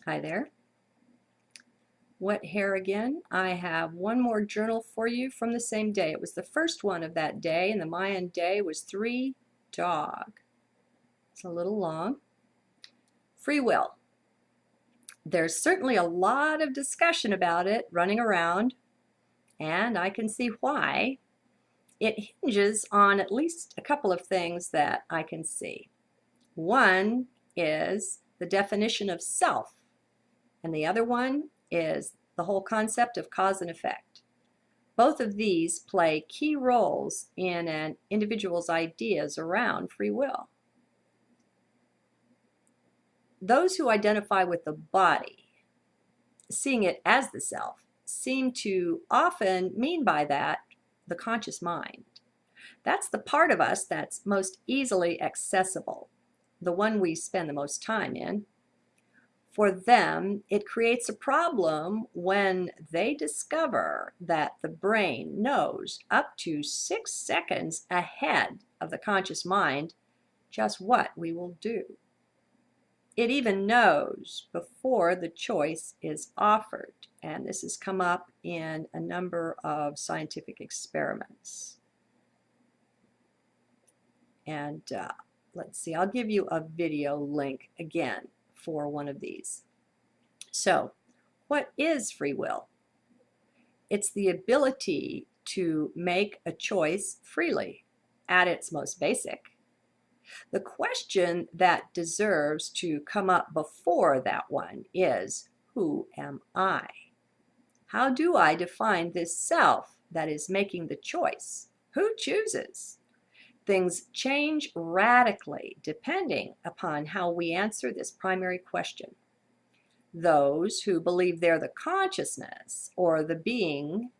Hi there. Wet hair again. I have one more journal for you from the same day. It was the first one of that day, and the Mayan day was 3 dog. It's a little long. Free will. There's certainly a lot of discussion about it running around, and I can see why. It hinges on at least a couple of things that I can see. One is the definition of self, and the other one is the whole concept of cause and effect. Both of these play key roles in an individual's ideas around free will. Those who identify with the body, seeing it as the self, seem to often mean by that the conscious mind. That's the part of us that's most easily accessible, the one we spend the most time in. For them, it creates a problem when they discover that the brain knows up to 6 seconds ahead of the conscious mind just what we will do. It even knows before the choice is offered, and this has come up in a number of scientific experiments. And let's see, I'll give you a video link again for one of these. So, what is free will? It's the ability to make a choice freely at its most basic. The question that deserves to come up before that one is, who am I? How do I define this self that is making the choice? Who chooses? Things change radically depending upon how we answer this primary question. Those who believe they're the consciousness or the being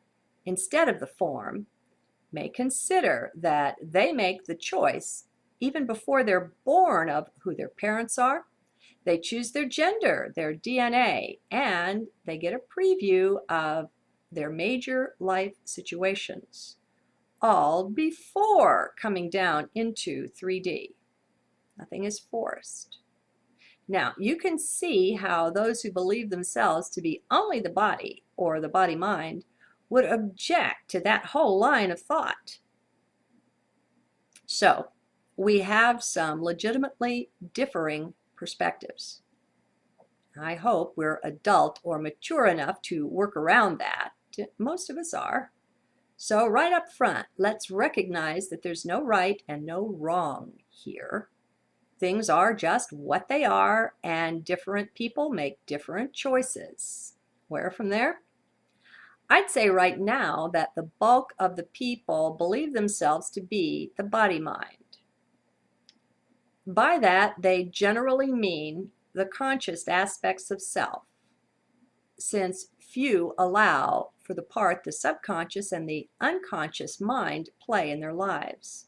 instead of the form may consider that they make the choice even before they're born of who their parents are. They choose their gender, their DNA, and they get a preview of their major life situations, all before coming down into 3D. Nothing is forced. Now, you can see how those who believe themselves to be only the body or the body-mind would object to that whole line of thought. So, we have some legitimately differing perspectives. I hope we're adult or mature enough to work around that. Most of us are. So right up front, let's recognize that there's no right and no wrong here. Things are just what they are, and different people make different choices. Where from there? I'd say right now that the bulk of the people believe themselves to be the body-mind. By that, they generally mean the conscious aspects of self, since few allow for the part the subconscious and the unconscious mind play in their lives.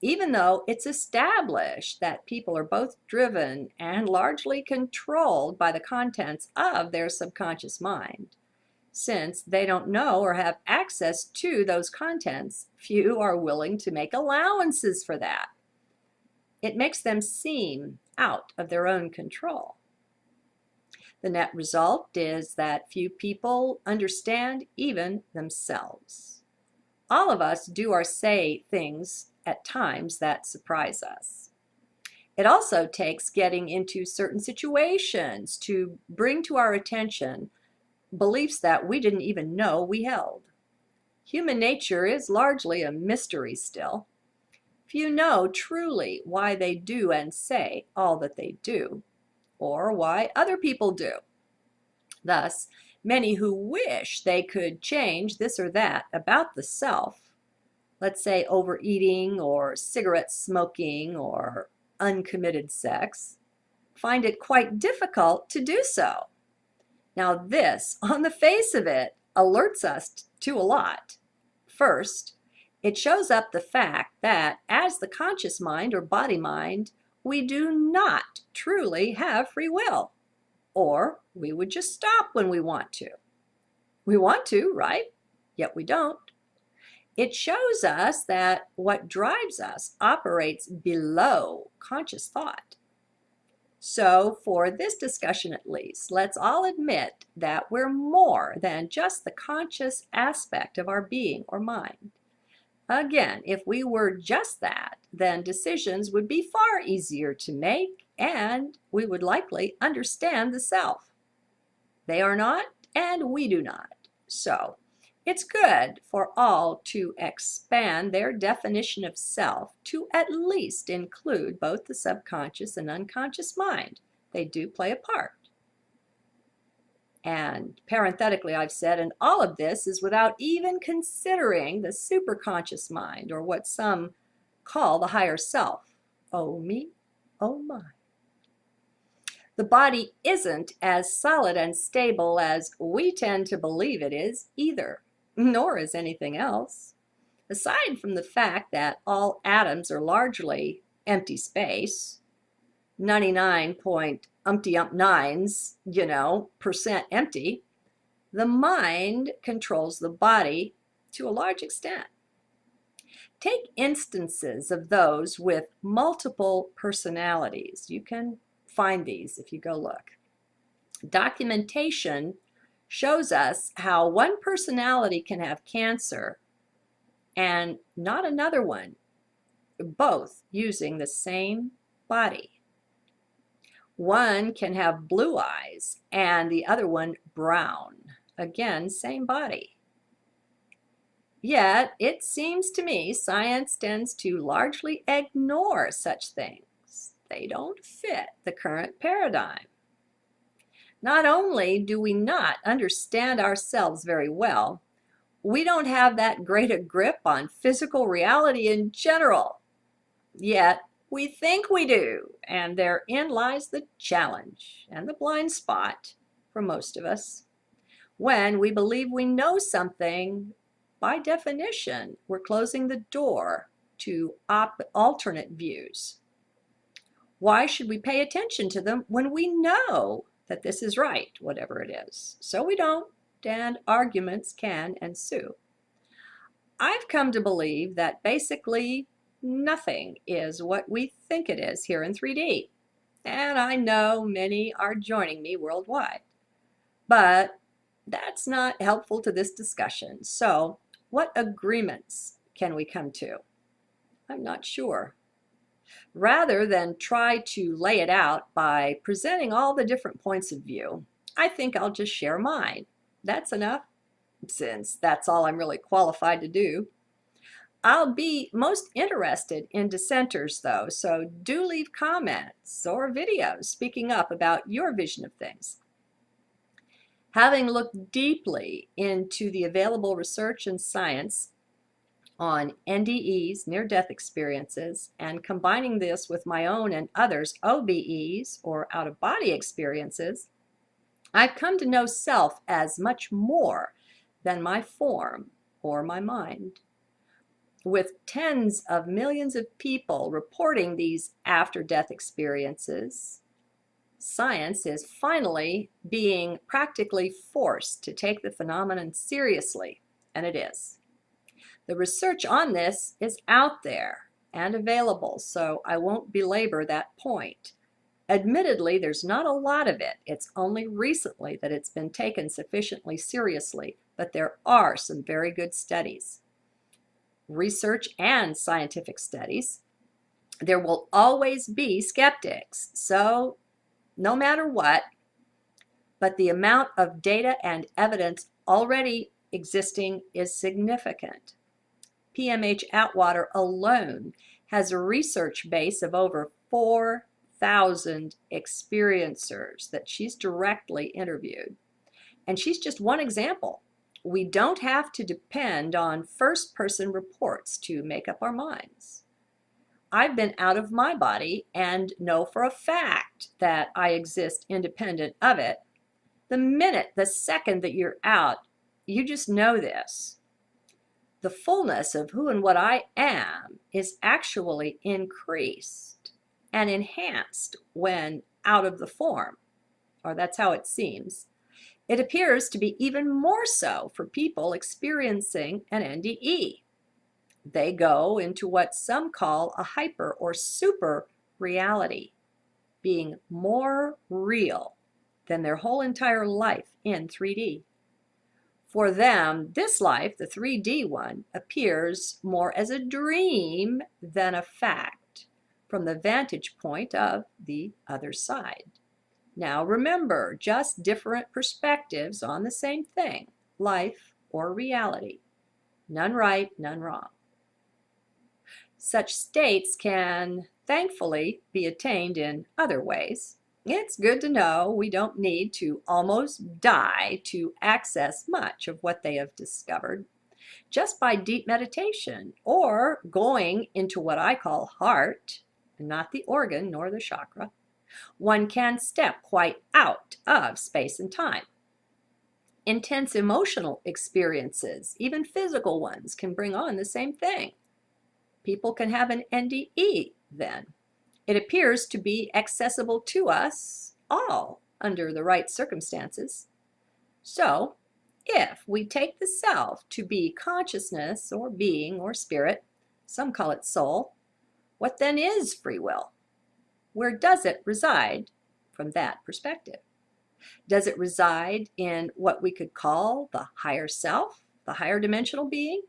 Even though it's established that people are both driven and largely controlled by the contents of their subconscious mind, since they don't know or have access to those contents, few are willing to make allowances for that. It makes them seem out of their own control. The net result is that few people understand even themselves. All of us do or say things at times that surprise us. It also takes getting into certain situations to bring to our attention beliefs that we didn't even know we held. Human nature is largely a mystery still. Few know truly why they do and say all that they do, or why other people do. Thus, many who wish they could change this or that about the self, let's say overeating or cigarette smoking or uncommitted sex, find it quite difficult to do so. Now this, on the face of it, alerts us to a lot. First, it shows up the fact that as the conscious mind or body mind, we do not truly have free will, or we would just stop when we want to. We want to, right? Yet we don't. It shows us that what drives us operates below conscious thought. So for this discussion at least, let's all admit that we're more than just the conscious aspect of our being or mind. Again, if we were just that, then decisions would be far easier to make and we would likely understand the self. They are not, and we do not. So it's good for all to expand their definition of self to at least include both the subconscious and unconscious mind. They do play a part. And parenthetically, I've said, and all of this is without even considering the superconscious mind, or what some call the higher self. Oh me, oh my. The body isn't as solid and stable as we tend to believe it is either, nor is anything else. Aside from the fact that all atoms are largely empty space, 99.umpty-ump-nines, percent empty, the mind controls the body to a large extent. Take instances of those with multiple personalities. You can find these if you go look. Documentation shows us how one personality can have cancer and not another one, both using the same body. One can have blue eyes and the other one brown. Again, same body. Yet, it seems to me science tends to largely ignore such things. They don't fit the current paradigm. Not only do we not understand ourselves very well, we don't have that great a grip on physical reality in general. Yet, we think we do, and therein lies the challenge and the blind spot for most of us. When we believe we know something, by definition, we're closing the door to alternate views. Why should we pay attention to them when we know that this is right, whatever it is? So we don't, and arguments can ensue. I've come to believe that basically nothing is what we think it is here in 3D. And I know many are joining me worldwide. But that's not helpful to this discussion. So what agreements can we come to? I'm not sure. Rather than try to lay it out by presenting all the different points of view, I think I'll just share mine. That's enough, since that's all I'm really qualified to do. I'll be most interested in dissenters, though, so do leave comments or videos speaking up about your vision of things. Having looked deeply into the available research and science on NDEs, near-death experiences, and combining this with my own and others' OBEs, or out-of-body experiences, I've come to know self as much more than my form or my mind. With tens of millions of people reporting these after-death experiences, science is finally being practically forced to take the phenomenon seriously, and it is. The research on this is out there and available, so I won't belabor that point. Admittedly, there's not a lot of it. It's only recently that it's been taken sufficiently seriously, but there are some very good studies. Research and scientific studies. There will always be skeptics, so no matter what, but the amount of data and evidence already existing is significant. PMH Atwater alone has a research base of over 4,000 experiencers that she's directly interviewed. And she's just one example. We don't have to depend on first-person reports to make up our minds. I've been out of my body and know for a fact that I exist independent of it. The second that you're out, you just know this. The fullness of who and what I am is actually increased and enhanced when out of the form, or that's how it seems. It appears to be even more so for people experiencing an NDE. They go into what some call a hyper or super reality. being more real than their whole entire life in 3D. For them, this life, the 3D one, appears more as a dream than a fact from the vantage point of the other side. Now remember, just different perspectives on the same thing, life or reality. None right, none wrong. Such states can, thankfully, be attained in other ways. It's good to know we don't need to almost die to access much of what they have discovered. Just by deep meditation or going into what I call heart, not the organ nor the chakra, one can step quite out of space and time. Intense emotional experiences, even physical ones, can bring on the same thing. People can have an NDE then. It appears to be accessible to us all under the right circumstances. So, if we take the self to be consciousness or being or spirit, some call it soul, what then is free will? Where does it reside from that perspective? Does it reside in what we could call the higher self, the higher dimensional being?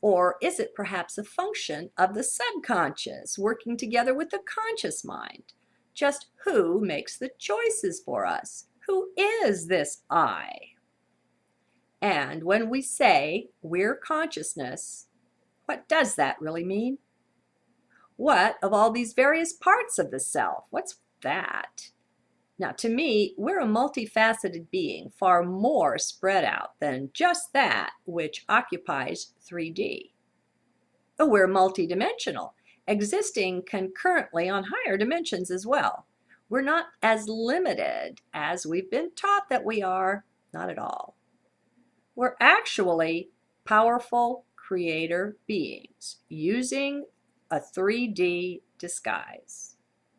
Or is it perhaps a function of the subconscious working together with the conscious mind? Just who makes the choices for us? Who is this I? And when we say we're consciousness, what does that really mean? What of all these various parts of the self? What's that? Now, to me, we're a multifaceted being, far more spread out than just that which occupies 3D. We're multidimensional, existing concurrently on higher dimensions as well. We're not as limited as we've been taught that we are, not at all. We're actually powerful creator beings using a 3D disguise.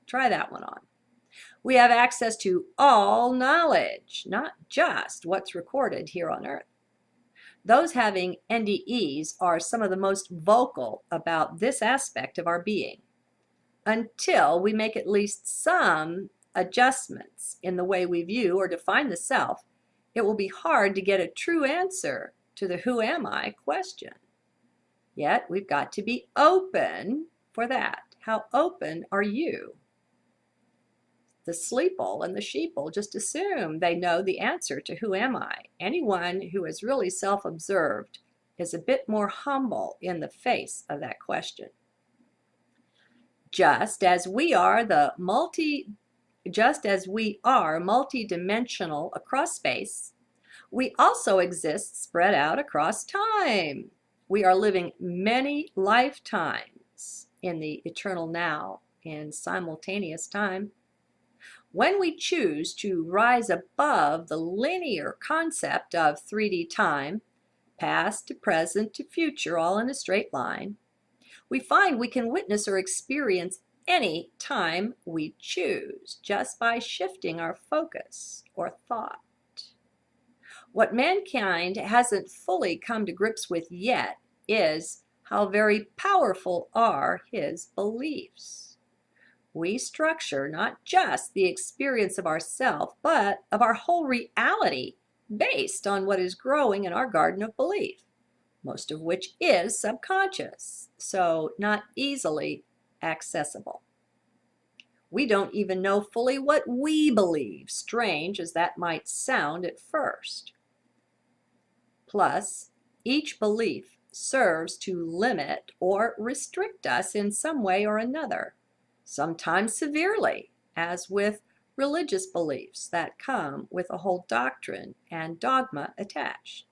Try that one on. We have access to all knowledge, not just what's recorded here on Earth. Those having NDEs are some of the most vocal about this aspect of our being. Until we make at least some adjustments in the way we view or define the self, it will be hard to get a true answer to the who am I question. Yet we've got to be open for that. How open are you? The sleeple and the sheeple just assume they know the answer to who am I. Anyone who is really self-observed is a bit more humble in the face of that question. Just as we are multidimensional across space, we also exist spread out across time. We are living many lifetimes in the eternal now in simultaneous time. When we choose to rise above the linear concept of 3D time, past to present to future, all in a straight line, we find we can witness or experience any time we choose just by shifting our focus or thought. What mankind hasn't fully come to grips with yet is how very powerful are his beliefs. We structure not just the experience of ourself, but of our whole reality based on what is growing in our garden of belief, most of which is subconscious, so not easily accessible. We don't even know fully what we believe, strange as that might sound at first. Plus, each belief serves to limit or restrict us in some way or another, sometimes severely, as with religious beliefs that come with a whole doctrine and dogma attached.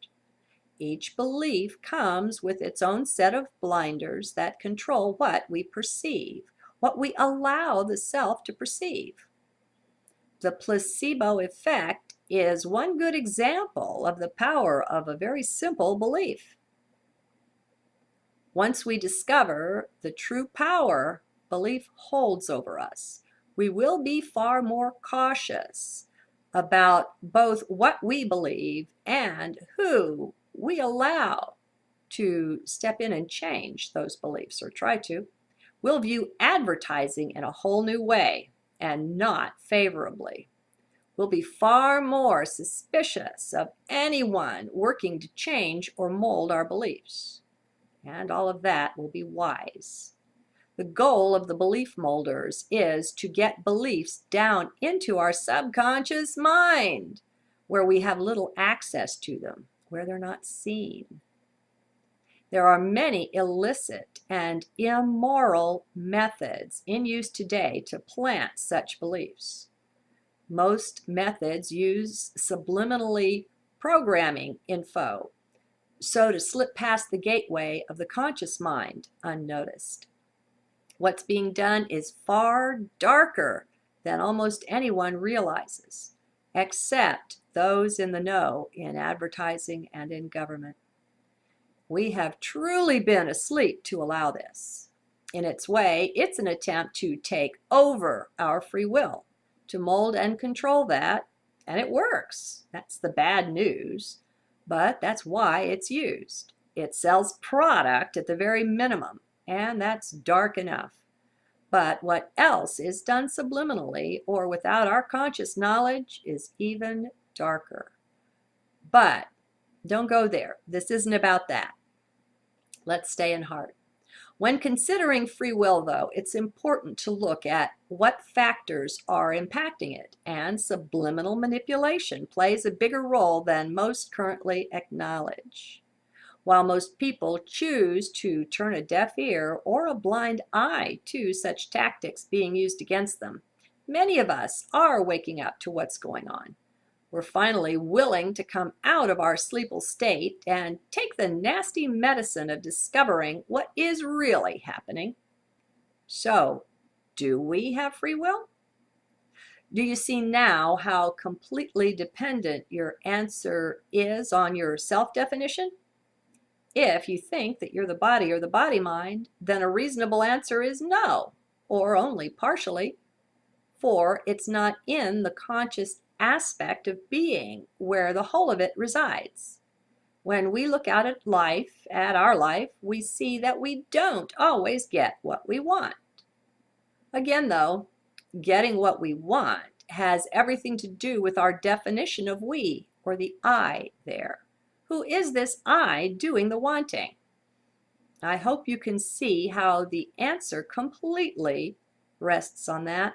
Each belief comes with its own set of blinders that control what we perceive, what we allow the self to perceive. The placebo effect is one good example of the power of a very simple belief. Once we discover the true power belief holds over us, we will be far more cautious about both what we believe and who we allow to step in and change those beliefs or try to. We'll view advertising in a whole new way and not favorably. We'll be far more suspicious of anyone working to change or mold our beliefs. And all of that will be wise. The goal of the belief molders is to get beliefs down into our subconscious mind, where we have little access to them, where they're not seen. There are many illicit and immoral methods in use today to plant such beliefs. Most methods use subliminally programming info, so to slip past the gateway of the conscious mind unnoticed. What's being done is far darker than almost anyone realizes, except those in the know in advertising and in government. We have truly been asleep to allow this. In its way, it's an attempt to take over our free will, to mold and control that, and it works. That's the bad news, but that's why it's used. It sells product at the very minimum, and that's dark enough. But what else is done subliminally or without our conscious knowledge is even darker. But don't go there. This isn't about that. Let's stay in heart. When considering free will, though, it's important to look at what factors are impacting it, and subliminal manipulation plays a bigger role than most currently acknowledge. While most people choose to turn a deaf ear or a blind eye to such tactics being used against them, many of us are waking up to what's going on. We're finally willing to come out of our sleepless state and take the nasty medicine of discovering what is really happening. So, do we have free will? Do you see now how completely dependent your answer is on your self-definition? If you think that you're the body or the body-mind, then a reasonable answer is no, or only partially, for it's not in the conscious aspect of being where the whole of it resides. When we look out at life, at our life, we see that we don't always get what we want. Again, though, getting what we want has everything to do with our definition of we, or the I there. Who is this I doing the wanting? I hope you can see how the answer completely rests on that.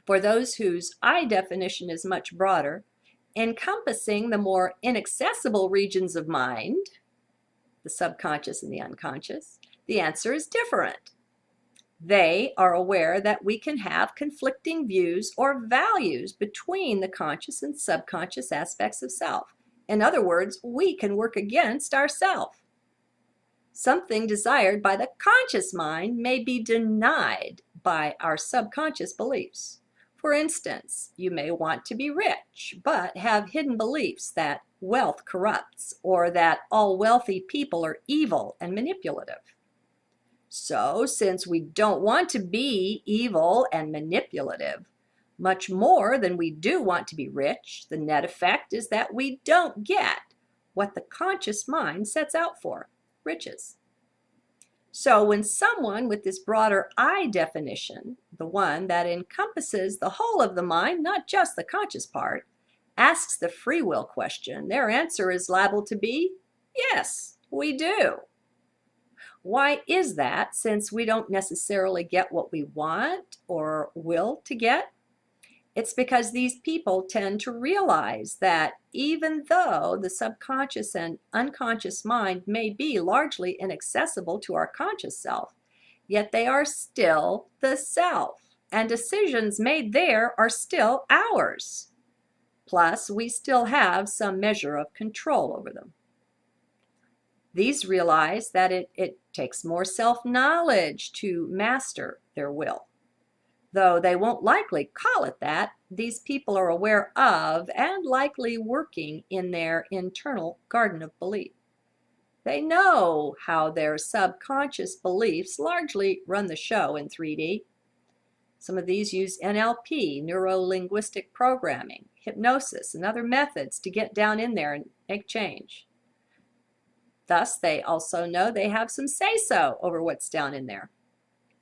For those whose I definition is much broader, encompassing the more inaccessible regions of mind, the subconscious and the unconscious, the answer is different. They are aware that we can have conflicting views or values between the conscious and subconscious aspects of self. In other words, we can work against ourself. Something desired by the conscious mind may be denied by our subconscious beliefs. For instance, you may want to be rich, but have hidden beliefs that wealth corrupts, or that all wealthy people are evil and manipulative. So, since we don't want to be evil and manipulative, much more than we do want to be rich, the net effect is that we don't get what the conscious mind sets out for, riches. So when someone with this broader I definition, the one that encompasses the whole of the mind, not just the conscious part, asks the free will question, their answer is liable to be, yes, we do. Why is that, since we don't necessarily get what we want or will to get? It's because these people tend to realize that even though the subconscious and unconscious mind may be largely inaccessible to our conscious self, yet they are still the self, and decisions made there are still ours. Plus, we still have some measure of control over them. These realize that it takes more self-knowledge to master their will. Though they won't likely call it that, these people are aware of and likely working in their internal garden of belief. They know how their subconscious beliefs largely run the show in 3D. Some of these use NLP, neuro-linguistic programming, hypnosis, and other methods to get down in there and make change. Thus, they also know they have some say-so over what's down in there.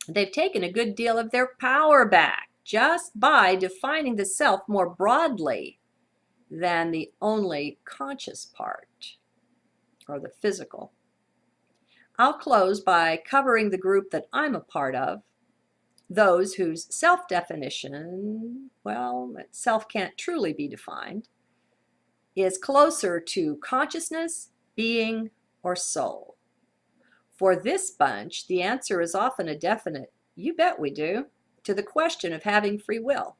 They've taken a good deal of their power back just by defining the self more broadly than the only conscious part, or the physical. I'll close by covering the group that I'm a part of, those whose self-definition, well, self can't truly be defined, is closer to consciousness, being, or soul. For this bunch, the answer is often a definite, you bet we do, to the question of having free will,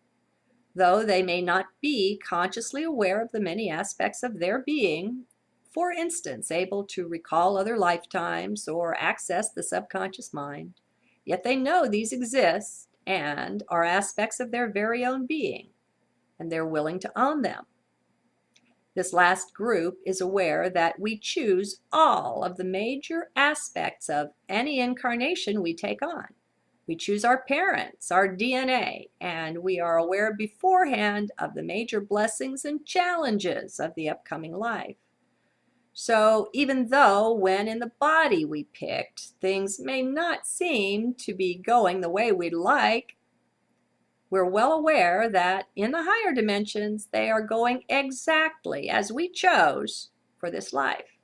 though they may not be consciously aware of the many aspects of their being, for instance, able to recall other lifetimes or access the subconscious mind. Yet they know these exist and are aspects of their very own being, and they're willing to own them. This last group is aware that we choose all of the major aspects of any incarnation we take on. We choose our parents, our DNA, and we are aware beforehand of the major blessings and challenges of the upcoming life. So even though when in the body we picked, things may not seem to be going the way we'd like, we're well aware that in the higher dimensions, they are going exactly as we chose for this life.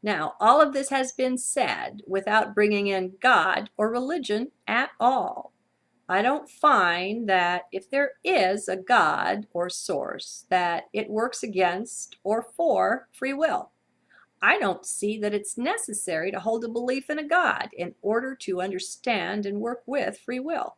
Now, all of this has been said without bringing in God or religion at all. I don't find that if there is a God or source, that it works against or for free will. I don't see that it's necessary to hold a belief in a God in order to understand and work with free will.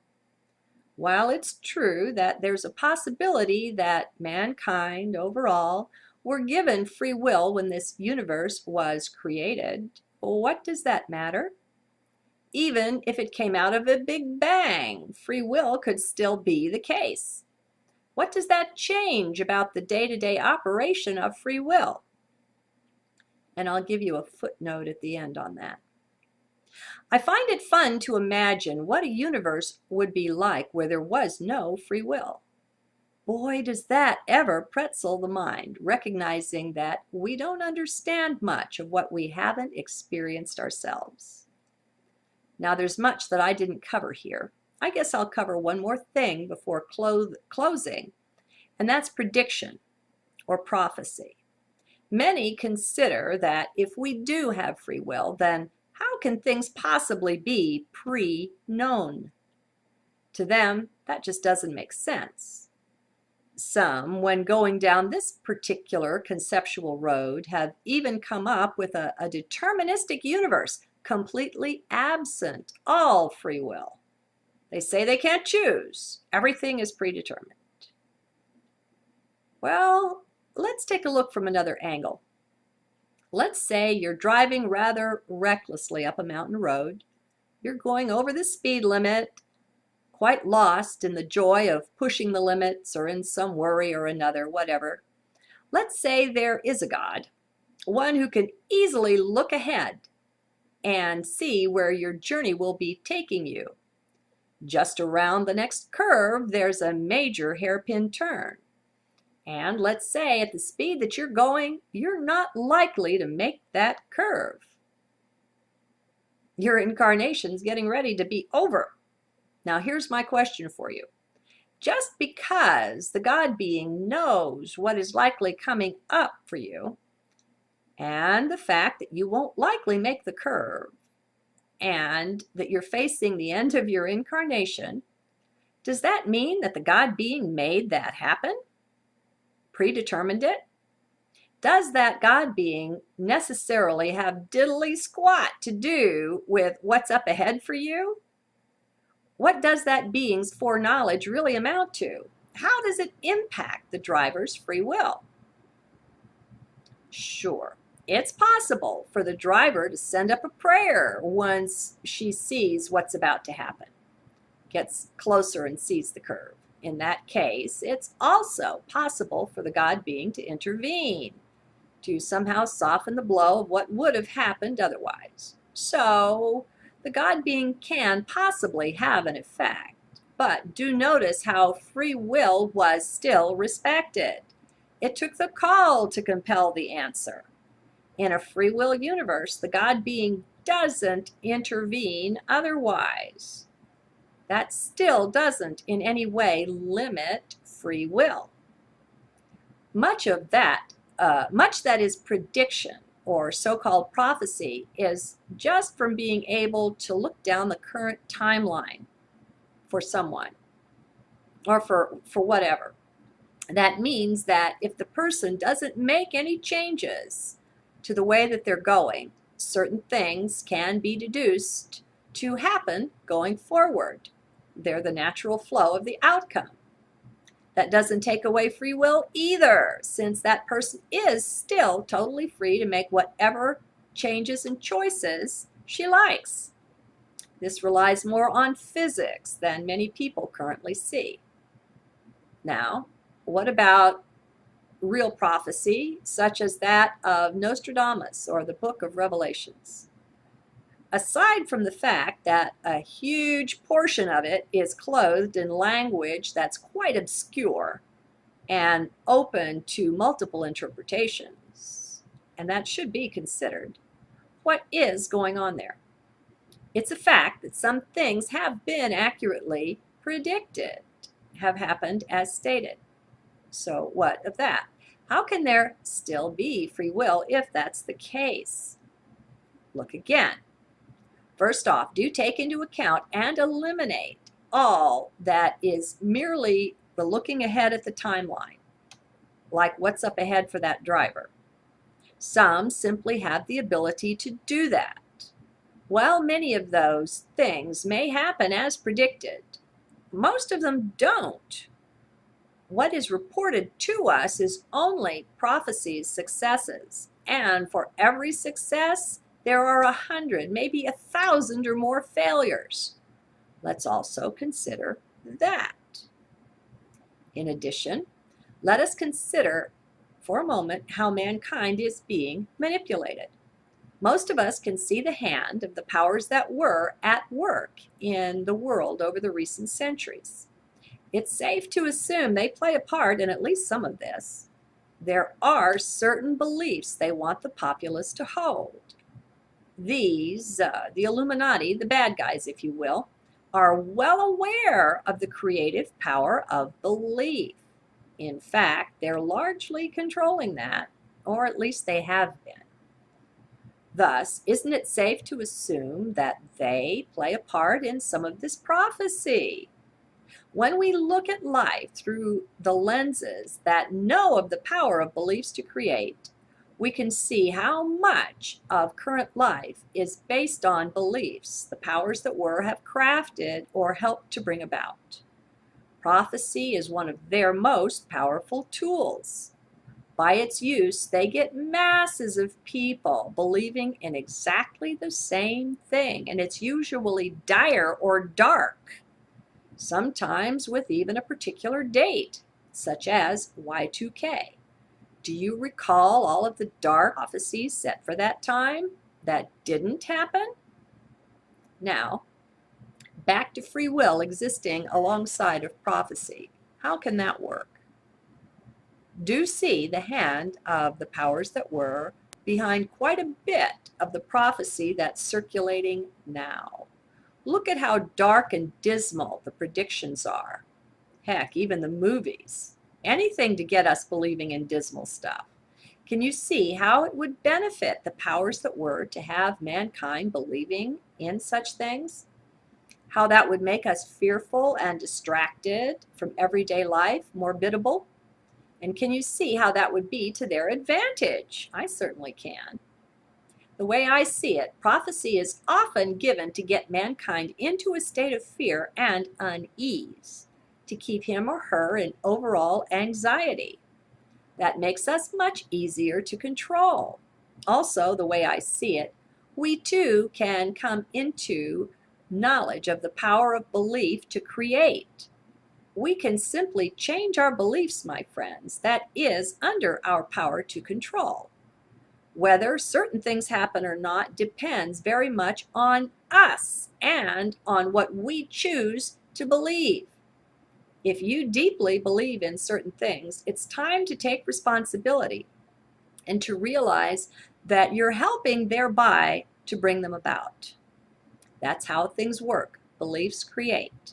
While it's true that there's a possibility that mankind overall were given free will when this universe was created, what does that matter? Even if it came out of a big bang, free will could still be the case. What does that change about the day-to-day operation of free will? And I'll give you a footnote at the end on that. I find it fun to imagine what a universe would be like where there was no free will. Boy, does that ever pretzel the mind, recognizing that we don't understand much of what we haven't experienced ourselves. Now, there's much that I didn't cover here. I guess I'll cover one more thing before closing, and that's prediction or prophecy. Many consider that if we do have free will, then how can things possibly be pre-known? To them, that just doesn't make sense. Some, when going down this particular conceptual road, have even come up with a deterministic universe completely absent all free will. They say they can't choose. Everything is predetermined. Well, let's take a look from another angle. Let's say you're driving rather recklessly up a mountain road. You're going over the speed limit, quite lost in the joy of pushing the limits or in some worry or another, whatever. Let's say there is a God, one who can easily look ahead and see where your journey will be taking you. Just around the next curve, there's a major hairpin turn. And let's say at the speed that you're going, you're not likely to make that curve. Your incarnation's getting ready to be over. Now here's my question for you. Just because the God being knows what is likely coming up for you, and the fact that you won't likely make the curve, and that you're facing the end of your incarnation, does that mean that the God being made that happen? Predetermined it? Does that God being necessarily have diddly squat to do with what's up ahead for you? What does that being's foreknowledge really amount to? How does it impact the driver's free will? Sure, it's possible for the driver to send up a prayer once she sees what's about to happen, gets closer and sees the curve. In that case, it's also possible for the God being to intervene, to somehow soften the blow of what would have happened otherwise. So the God being can possibly have an effect, but do notice how free will was still respected. It took the call to compel the answer. In a free will universe, the God being doesn't intervene otherwise. that still doesn't in any way limit free will. Much that is prediction or so-called prophecy is just from being able to look down the current timeline for someone or for whatever. That means that if the person doesn't make any changes to the way that they're going, certain things can be deduced to happen going forward. They're the natural flow of the outcome. That doesn't take away free will either, since that person is still totally free to make whatever changes and choices she likes. This relies more on physics than many people currently see. Now, what about real prophecy, such as that of Nostradamus or the Book of Revelations? Aside from the fact that a huge portion of it is clothed in language that's quite obscure and open to multiple interpretations, and that should be considered, what is going on there? It's a fact that some things have been accurately predicted, have happened as stated. So what of that? How can there still be free will if that's the case? Look again. First off, do take into account and eliminate all that is merely the looking ahead at the timeline, like what's up ahead for that driver. Some simply have the ability to do that. While many of those things may happen as predicted, most of them don't. What is reported to us is only prophecy's successes, and for every success, there are 100, maybe 1,000 or more failures. Let's also consider that. In addition, let us consider for a moment how mankind is being manipulated. Most of us can see the hand of the powers that were at work in the world over the recent centuries. It's safe to assume they play a part in at least some of this. There are certain beliefs they want the populace to hold. These, the Illuminati, the bad guys, if you will, are well aware of the creative power of belief. In fact, they're largely controlling that, or at least they have been. Thus, isn't it safe to assume that they play a part in some of this prophecy? When we look at life through the lenses that know of the power of beliefs to create, we can see how much of current life is based on beliefs the powers that were have crafted or helped to bring about. Prophecy is one of their most powerful tools. By its use, they get masses of people believing in exactly the same thing, and it's usually dire or dark, sometimes with even a particular date, such as Y2K. Do you recall all of the dark prophecies set for that time that didn't happen? Now, back to free will existing alongside of prophecy. How can that work? Do see the hand of the powers that were behind quite a bit of the prophecy that's circulating now. Look at how dark and dismal the predictions are. Heck, even the movies. Anything to get us believing in dismal stuff. Can you see how it would benefit the powers that were to have mankind believing in such things? How that would make us fearful and distracted from everyday life, more biddable? And can you see how that would be to their advantage? I certainly can. The way I see it, prophecy is often given to get mankind into a state of fear and unease, to keep him or her in overall anxiety. That makes us much easier to control. Also, the way I see it, we too can come into knowledge of the power of belief to create. We can simply change our beliefs, my friends. That is under our power to control. Whether certain things happen or not depends very much on us and on what we choose to believe. If you deeply believe in certain things, it's time to take responsibility and to realize that you're helping thereby to bring them about. That's how things work. beliefs create.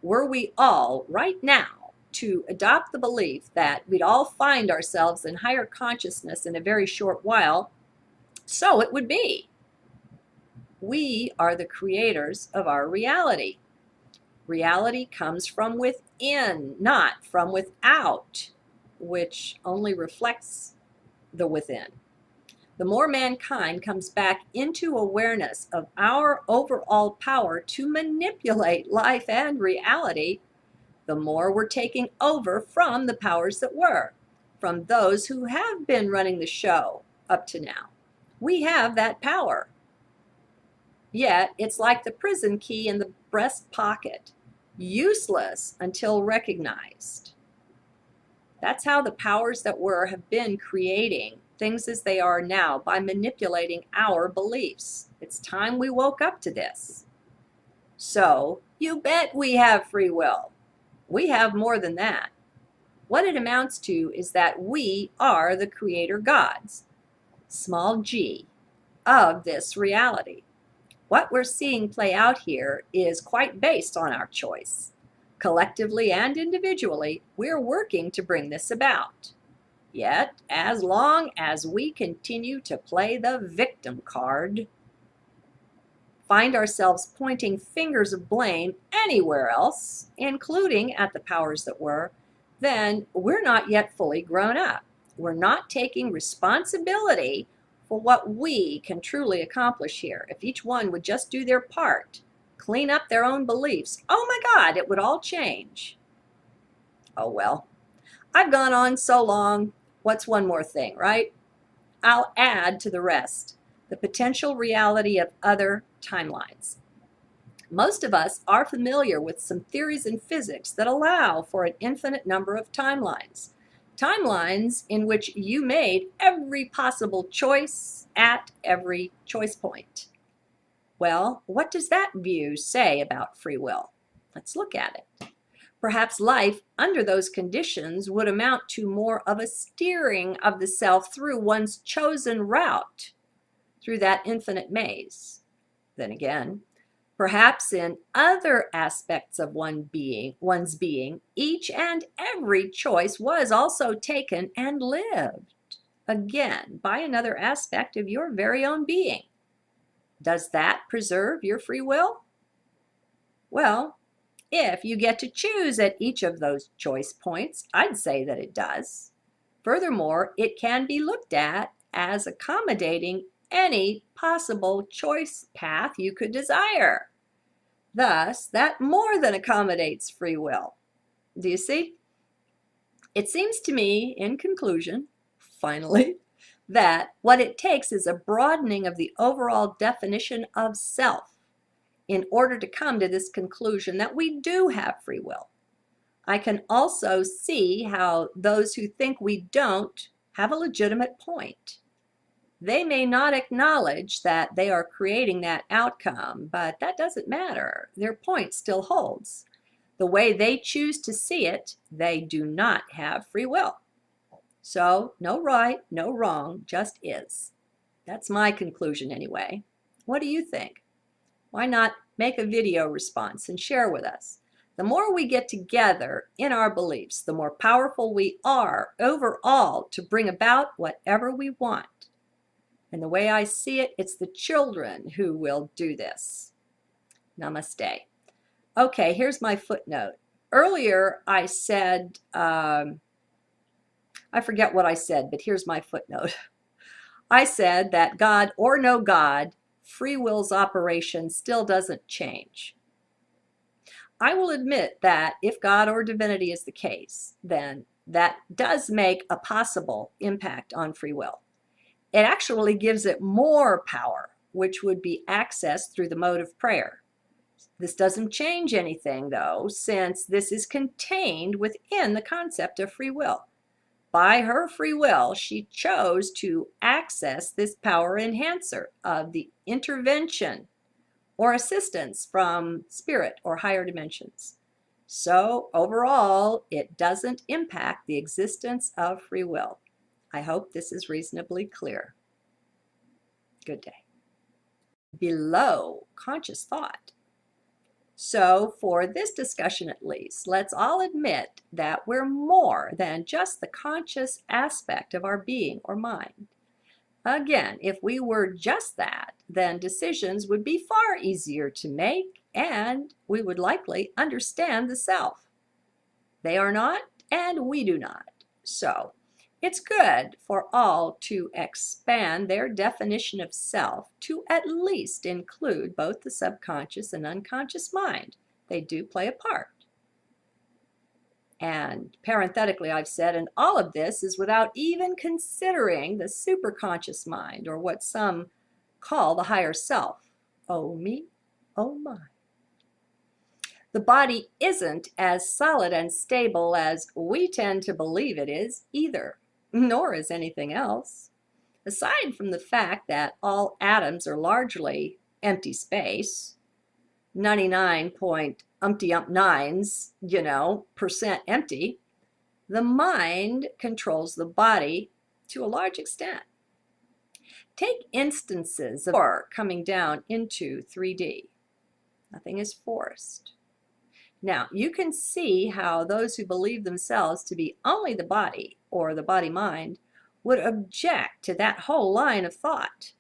Were we all, right now, to adopt the belief that we'd all find ourselves in higher consciousness in a very short while, so it would be. We are the creators of our reality. Reality comes from within, not from without, which only reflects the within. The more mankind comes back into awareness of our overall power to manipulate life and reality, the more we're taking over from the powers that were, from those who have been running the show up to now. We have that power. Yet it's like the prison key in the breast pocket, useless until recognized. That's how the powers that were have been creating things as they are now by manipulating our beliefs. It's time we woke up to this. So you bet we have free will. We have more than that. What it amounts to is that we are the creator gods, small g, of this reality. What we're seeing play out here is quite based on our choice. Collectively and individually, we're working to bring this about. Yet, as long as we continue to play the victim card, find ourselves pointing fingers of blame anywhere else, including at the powers that were, then we're not yet fully grown up. We're not taking responsibility for what we can truly accomplish here. If each one would just do their part, clean up their own beliefs, oh my God, it would all change. Oh well, I've gone on so long. What's one more thing, right? I'll add to the rest the potential reality of other timelines. Most of us are familiar with some theories in physics that allow for an infinite number of timelines. Timelines in which you made every possible choice at every choice point. Well, what does that view say about free will? Let's look at it. Perhaps life under those conditions would amount to more of a steering of the self through one's chosen route, through that infinite maze. Then again, perhaps in other aspects of one's being, each and every choice was also taken and lived, again, by another aspect of your very own being. Does that preserve your free will? Well, if you get to choose at each of those choice points, I'd say that it does. Furthermore, it can be looked at as accommodating any possible choice path you could desire. Thus, that more than accommodates free will. Do you see? It seems to me, in conclusion, finally, that what it takes is a broadening of the overall definition of self in order to come to this conclusion that we do have free will. I can also see how those who think we don't have a legitimate point. They may not acknowledge that they are creating that outcome, but that doesn't matter. Their point still holds. The way they choose to see it, they do not have free will. So, no right, no wrong, just is. That's my conclusion anyway. What do you think? Why not make a video response and share with us? The more we get together in our beliefs, the more powerful we are overall to bring about whatever we want. And the way I see it, it's the children who will do this. Namaste. Okay, here's my footnote. Earlier I said, I forget what I said, but here's my footnote. I said that God or no God, free will's operation still doesn't change. I will admit that if God or divinity is the case, then that does make a possible impact on free will. It actually gives it more power, which would be accessed through the mode of prayer. This doesn't change anything, though, since this is contained within the concept of free will. By her free will, she chose to access this power enhancer of the intervention or assistance from spirit or higher dimensions. So overall, it doesn't impact the existence of free will. I hope this is reasonably clear. Good day. Below conscious thought, So for this discussion at least, let's all admit that we're more than just the conscious aspect of our being or mind. Again, if we were just that, then decisions would be far easier to make and we would likely understand the self. They are not, and we do not. So it's good for all to expand their definition of self to at least include both the subconscious and unconscious mind. They do play a part. And parenthetically, I've said, and all of this is without even considering the superconscious mind, or what some call the higher self. Oh me, oh my. The body isn't as solid and stable as we tend to believe it is either, nor is anything else. Aside from the fact that all atoms are largely empty space, 99.umpty-ump-nines, percent empty, the mind controls the body to a large extent. Take instances of ore coming down into 3D. Nothing is forced. Now, you can see how those who believe themselves to be only the body, or the body-mind, would object to that whole line of thought.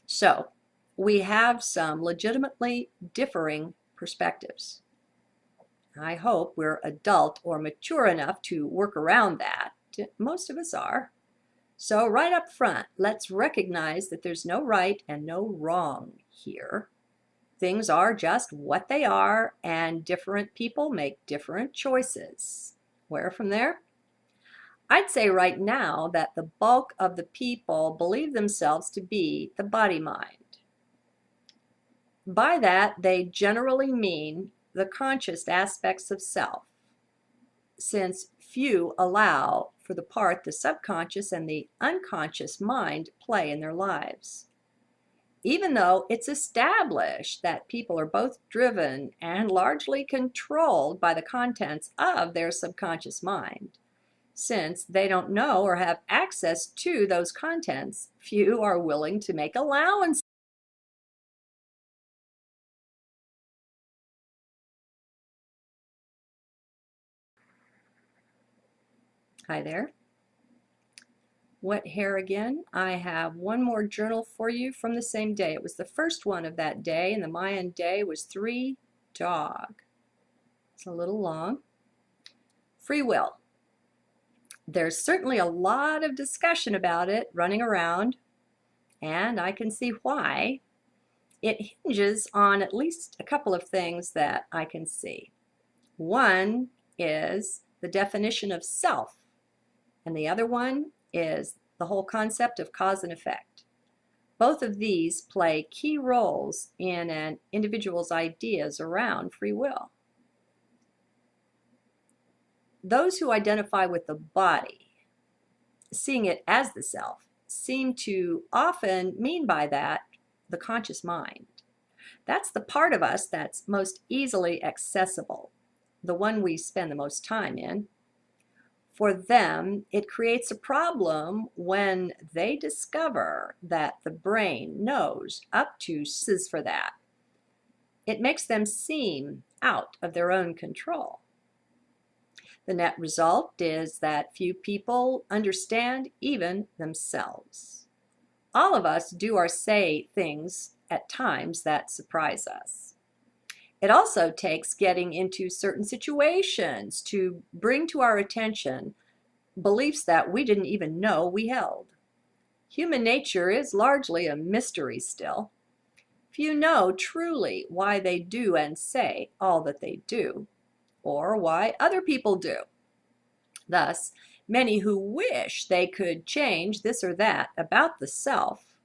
So, we have some legitimately differing perspectives. I hope we're adult or mature enough to work around that. Most of us are. So right up front, let's recognize that there's no right and no wrong here. Things are just what they are, and different people make different choices. Where from there? I'd say right now that the bulk of the people believe themselves to be the body-mind. By that, they generally mean the conscious aspects of self, since few allow for the part the subconscious and the unconscious mind play in their lives. Even though it's established that people are both driven and largely controlled by the contents of their subconscious mind, since they don't know or have access to those contents, few are willing to make allowance. Hi there. Wet hair again. I have one more journal for you from the same day. It was the first one of that day, and the Mayan day was 3 dog. It's a little long. Free will. There's certainly a lot of discussion about it running around, and I can see why. It hinges on at least a couple of things that I can see. One is the definition of self, and the other one is the whole concept of cause and effect. Both of these play key roles in an individual's ideas around free will. Those who identify with the body, seeing it as the self, seem to often mean by that the conscious mind. That's the part of us that's most easily accessible, the one we spend the most time in. For them, it creates a problem when they discover that the brain knows up to for that. It makes them seem out of their own control. The net result is that few people understand even themselves. All of us do or say things at times that surprise us. It also takes getting into certain situations to bring to our attention beliefs that we didn't even know we held. Human nature is largely a mystery still. Few know truly why they do and say all that they do, or why other people do. Thus, many who wish they could change this or that about the self,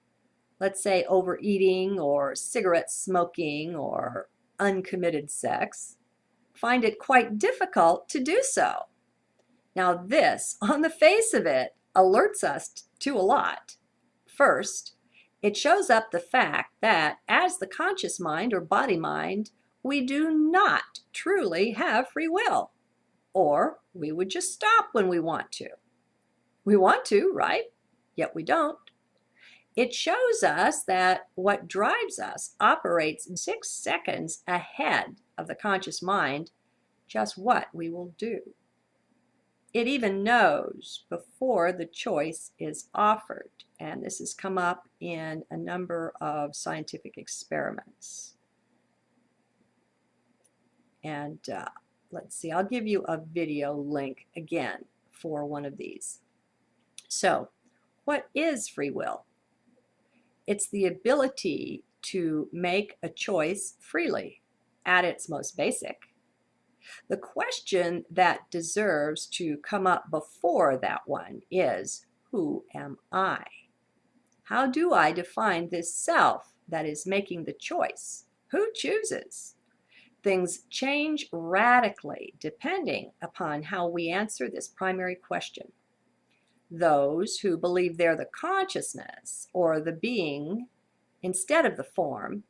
let's say overeating or cigarette smoking or uncommitted sex, find it quite difficult to do so. Now this, on the face of it, alerts us to a lot. First, it shows up the fact that as the conscious mind or body mind, we do not truly have free will, or we would just stop when we want to. We want to, right? Yet we don't. It shows us that what drives us operates 6 seconds ahead of the conscious mind just what we will do. It even knows before the choice is offered, and this has come up in a number of scientific experiments. And let's see, I'll give you a video link again for one of these. So, what is free will? It's the ability to make a choice freely at its most basic. The question that deserves to come up before that one is, who am I? How do I define this self that is making the choice? Who chooses? Things change radically depending upon how we answer this primary question. Those who believe they're the consciousness or the being instead of the form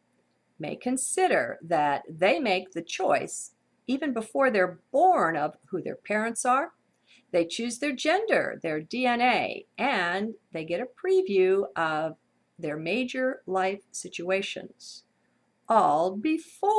may consider that they make the choice even before they're born of who their parents are. They choose their gender, their DNA, and they get a preview of their major life situations, all before